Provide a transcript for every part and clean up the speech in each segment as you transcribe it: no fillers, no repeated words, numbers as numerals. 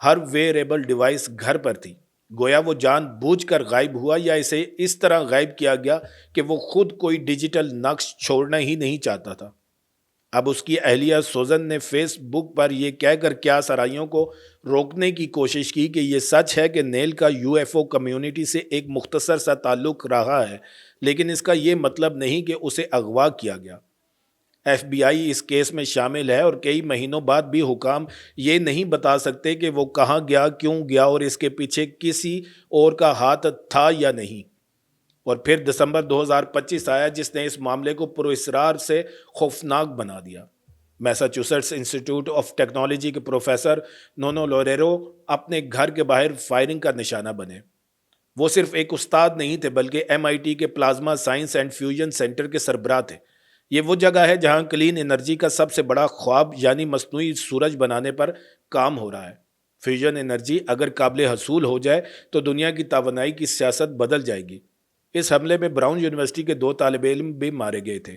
ہر ویئریبل device گھر پر تھی، گویا وہ جان بوجھ کر غائب ہوا یا اسے اس طرح غائب کیا گیا کہ وہ خود کوئی ڈیجیٹل نقش چھوڑنا ہی نہیں چاہتا تھا۔ اب اس کی اہلیہ سوزن نے فیس بک پر یہ کہہ کر کیا سرائیوں کو روکنے کی کوشش کی کہ یہ سچ ہے کہ نیل کا یو ایف او کمیونٹی سے ایک مختصر سا تعلق رہا ہے، لیکن اس کا یہ مطلب نہیں کہ اسے اغوا کیا گیا۔ ایف بی آئی اس کیس میں شامل ہے اور کئی مہینوں بعد بھی حکام یہ نہیں بتا سکتے کہ وہ کہاں گیا، کیوں گیا اور اس کے پیچھے کسی اور کا ہاتھ تھا یا نہیں۔ اور پھر دسمبر 2025 آیا جس نے اس معاملے کو پراسرار سے خوفناک بنا دیا۔ میساچوسیٹس انسٹیٹیوٹ آف ٹیکنالوجی کے پروفیسر نونو لوریرو اپنے گھر کے باہر فائرنگ کا نشانہ بنے۔ وہ صرف ایک استاد نہیں تھے بلکہ MIT کے plasma science and fusion centre کے سربراہ تھے۔ یہ وہ جگہ ہے جہاں کلین انرجی کا سب سے بڑا خواب یعنی مصنوعی سورج بنانے پر کام ہو رہا ہے۔ فیوژن انرجی اگر قابل حصول ہو جائے تو دنیا کی توانائی کی سیاست بدل جائے گی۔ اس حملے میں براؤن یونیورسٹی کے 2 طالب علم بھی مارے گئے تھے۔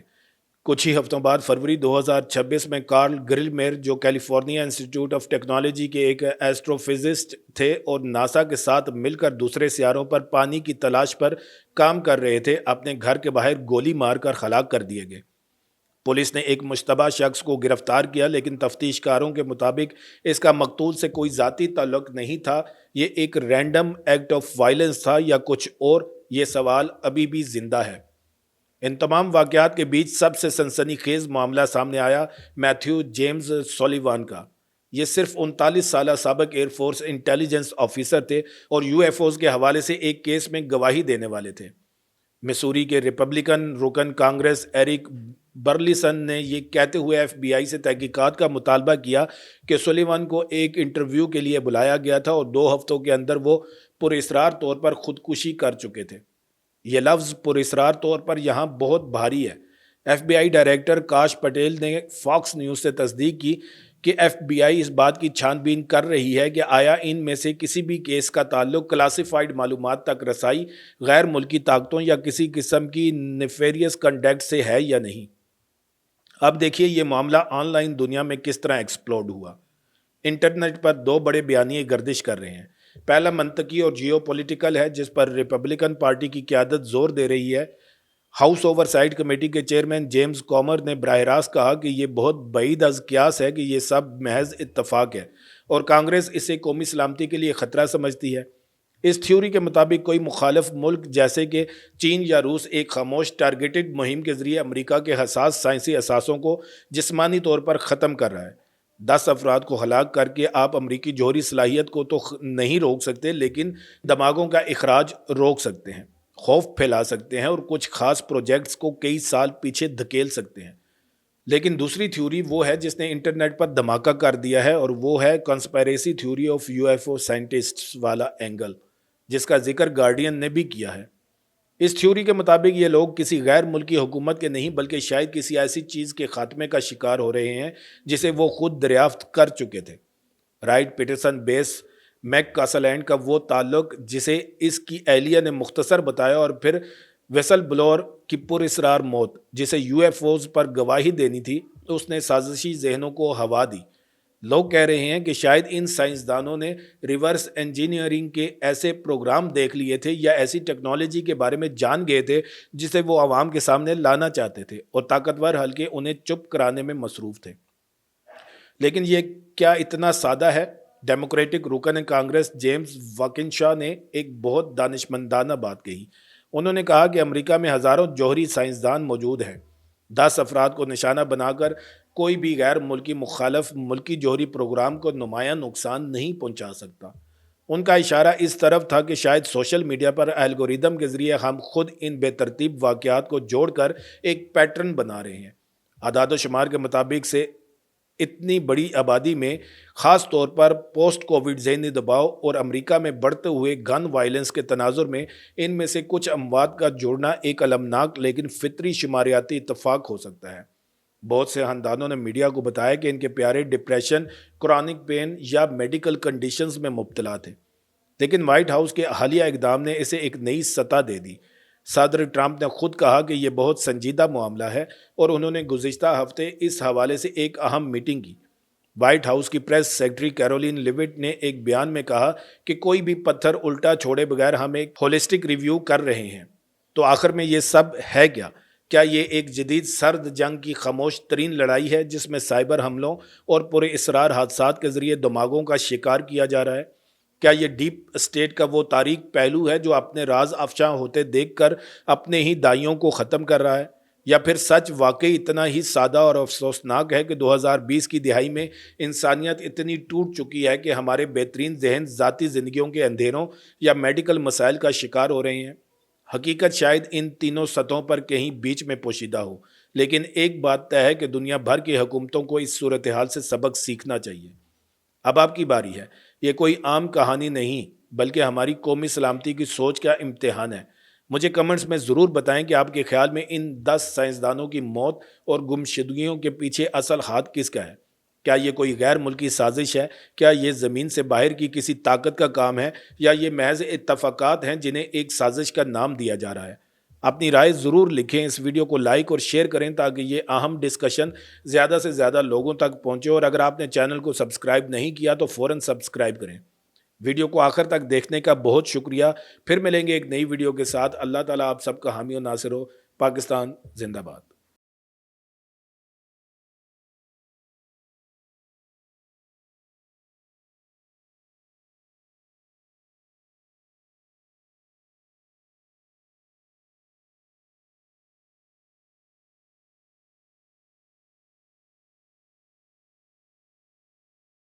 کچھ ہی ہفتوں بعد فروری 2026 میں کارل گرلمیر جو کیلیفورنیا انسٹیٹیوٹ آف ٹیکنالوجی کے ایک ایسٹرو فزسٹ تھے اور ناسا کے ساتھ مل کر دوسرے سیاروں پر پانی کی تلاش پر کام کر رہے تھے، اپنے گھر کے باہر گولی مار کر ہلاک کر دیے گئے۔ پولیس نے ایک مشتبہ شخص کو گرفتار کیا، لیکن تفتیش کاروں کے مطابق اس کا مقتول سے کوئی ذاتی تعلق نہیں تھا۔ یہ ایک رینڈم ایکٹ آف وائلنس تھا یا کچھ اور؟ یہ سوال ابھی بھی زندہ ہے۔ ان تمام واقعات کے بیچ سب سے سنسنی خیز معاملہ سامنے آیا میتھیو جیمز سولیوان کا۔ یہ صرف 39 سالہ سابق ایئر فورس انٹیلیجنس آفیسر تھے اور یو ایف اوز کے حوالے سے ایک کیس میں گواہی دینے والے تھے۔ مسوری کے ریپبلکن رکن کانگریس ایرک برلیسن نے یہ کہتے ہوئے ایف بی آئی سے تحقیقات کا مطالبہ کیا کہ سولیوان کو ایک انٹرویو کے لیے بلایا گیا تھا اور 2 ہفتوں کے اندر وہ پراسرار طور پر خودکشی کر چکے تھے۔ یہ لفظ پراسرار طور پر یہاں بہت بھاری ہے۔ ایف بی آئی ڈائریکٹر کاش پٹیل نے فاکس نیوز سے تصدیق کی کہ ایف بی آئی اس بات کی چھان بین کر رہی ہے کہ آیا ان میں سے کسی بھی کیس کا تعلق کلاسیفائیڈ معلومات تک رسائی، غیر ملکی طاقتوں یا کسی قسم کی نیفیریس کنڈکٹ سے ہے یا نہیں۔ اب دیکھیے یہ معاملہ آن لائن دنیا میں کس طرح ایکسپلوڈ ہوا۔ انٹرنیٹ پر 2 بڑے بیانیے گردش کر رہے ہیں۔ پہلا منطقی اور جیو پولیٹیکل ہے جس پر ریپبلکن پارٹی کی قیادت زور دے رہی ہے۔ ہاؤس اوور سائٹ کمیٹی کے چیئرمین جیمز کومر نے براہ راست کہا کہ یہ بہت بعید از قیاس ہے کہ یہ سب محض اتفاق ہے اور کانگریس اسے قومی سلامتی کے لیے خطرہ سمجھتی ہے۔ اس تھیوری کے مطابق کوئی مخالف ملک جیسے کہ چین یا روس ایک خاموش ٹارگیٹڈ مہم کے ذریعے امریکہ کے حساس سائنسی اثاثوں کو جسمانی طور پر ختم کر رہا ہے۔ 10 افراد کو ہلاک کر کے آپ امریکی جوہری صلاحیت کو تو نہیں روک سکتے، لیکن دماغوں کا اخراج روک سکتے ہیں، خوف پھیلا سکتے ہیں اور کچھ خاص پروجیکٹس کو کئی سال پیچھے دھکیل سکتے ہیں۔ لیکن دوسری تھیوری وہ ہے جس نے انٹرنیٹ پر دھماکہ کر دیا ہے اور وہ ہے conspiracy theory of U F O scientists والا اینگل، جس کا ذکر گارڈین نے بھی کیا ہے۔ اس تھیوری کے مطابق یہ لوگ کسی غیر ملکی حکومت کے نہیں بلکہ شاید کسی ایسی چیز کے خاتمے کا شکار ہو رہے ہیں جسے وہ خود دریافت کر چکے تھے۔ رائٹ پیٹرسن بیس میک کاسلینڈ کا وہ تعلق جسے اس کی اہلیہ نے مختصر بتایا اور پھر ویسل بلور کی پراسرار موت جسے یو ایف اوز پر گواہی دینی تھی، اس نے سازشی ذہنوں کو ہوا دی۔ لوگ کہہ رہے ہیں کہ شاید ان سائنسدانوں نے ریورس انجینئرنگ کے ایسے پروگرام دیکھ لیے تھے یا ایسی ٹیکنالوجی کے بارے میں جان گئے تھے جسے وہ عوام کے سامنے لانا چاہتے تھے اور طاقتور حلقے انہیں چپ کرانے میں مصروف تھے۔ لیکن یہ کیا اتنا سادہ ہے؟ ڈیموکریٹک رکن کانگریس جیمز واکنشا نے ایک بہت دانشمندانہ بات کہی۔ انہوں نے کہا کہ امریکہ میں ہزاروں جوہری سائنسدان موجود ہیں۔ 10 افراد کو نشانہ بنا کر کوئی بھی غیر ملکی مخالف ملکی جوہری پروگرام کو نمایاں نقصان نہیں پہنچا سکتا۔ ان کا اشارہ اس طرف تھا کہ شاید سوشل میڈیا پر الگوریدم کے ذریعے ہم خود ان بے ترتیب واقعات کو جوڑ کر ایک پیٹرن بنا رہے ہیں۔ اعداد و شمار کے مطابق سے اتنی بڑی آبادی میں خاص طور پر پوسٹ کووڈ ذہنی دباؤ اور امریکہ میں بڑھتے ہوئے گن وائلنس کے تناظر میں ان میں سے کچھ اموات کا جوڑنا ایک المناک لیکن فطری شماریاتی اتفاق ہو سکتا ہے۔ بہت سے خاندانوں نے میڈیا کو بتایا کہ ان کے پیارے ڈپریشن، کرونک پین یا میڈیکل کنڈیشنز میں مبتلا تھے، لیکن وائٹ ہاؤس کے حالیہ اقدام نے اسے ایک نئی سطح دے دی۔ صدر ٹرمپ نے خود کہا کہ یہ بہت سنجیدہ معاملہ ہے اور انہوں نے گزشتہ ہفتے اس حوالے سے ایک اہم میٹنگ کی۔ وائٹ ہاؤس کی پریس سیکرٹری کیرولین لیوٹ نے ایک بیان میں کہا کہ کوئی بھی پتھر الٹا چھوڑے بغیر ہم ایک ہولسٹک ریویو کر رہے ہیں۔ تو آخر میں یہ سب ہے کیا؟ کیا یہ ایک جدید سرد جنگ کی خاموش ترین لڑائی ہے جس میں سائبر حملوں اور پورے اسرار حادثات کے ذریعے دماغوں کا شکار کیا جا رہا ہے؟ کیا یہ ڈیپ اسٹیٹ کا وہ تاریک پہلو ہے جو اپنے راز افشاں ہوتے دیکھ کر اپنے ہی دائیوں کو ختم کر رہا ہے؟ یا پھر سچ واقعی اتنا ہی سادہ اور افسوسناک ہے کہ 2020 کی دہائی میں انسانیت اتنی ٹوٹ چکی ہے کہ ہمارے بہترین ذہن ذاتی زندگیوں کے اندھیروں یا میڈیکل مسائل کا شکار ہو رہے ہیں؟ حقیقت شاید ان تینوں سطحوں پر کہیں بیچ میں پوشیدہ ہو، لیکن ایک بات طے ہے کہ دنیا بھر کی حکومتوں کو اس صورتحال سے سبق سیکھنا چاہیے۔ اب آپ کی باری ہے۔ یہ کوئی عام کہانی نہیں بلکہ ہماری قومی سلامتی کی سوچ کا امتحان ہے۔ مجھے کمنٹس میں ضرور بتائیں کہ آپ کے خیال میں ان 10 سائنسدانوں کی موت اور گمشدگیوں کے پیچھے اصل ہاتھ کس کا ہے؟ کیا یہ کوئی غیر ملکی سازش ہے؟ کیا یہ زمین سے باہر کی کسی طاقت کا کام ہے؟ یا یہ محض اتفاقات ہیں جنہیں ایک سازش کا نام دیا جا رہا ہے؟ اپنی رائے ضرور لکھیں، اس ویڈیو کو لائک اور شیئر کریں تاکہ یہ اہم ڈسکشن زیادہ سے زیادہ لوگوں تک پہنچے، اور اگر آپ نے چینل کو سبسکرائب نہیں کیا تو فوراً سبسکرائب کریں۔ ویڈیو کو آخر تک دیکھنے کا بہت شکریہ۔ پھر ملیں گے ایک نئی ویڈیو کے ساتھ۔ اللہ تعالیٰ آپ سب کا حامی و ناصر ہو۔ پاکستان زندہ باد۔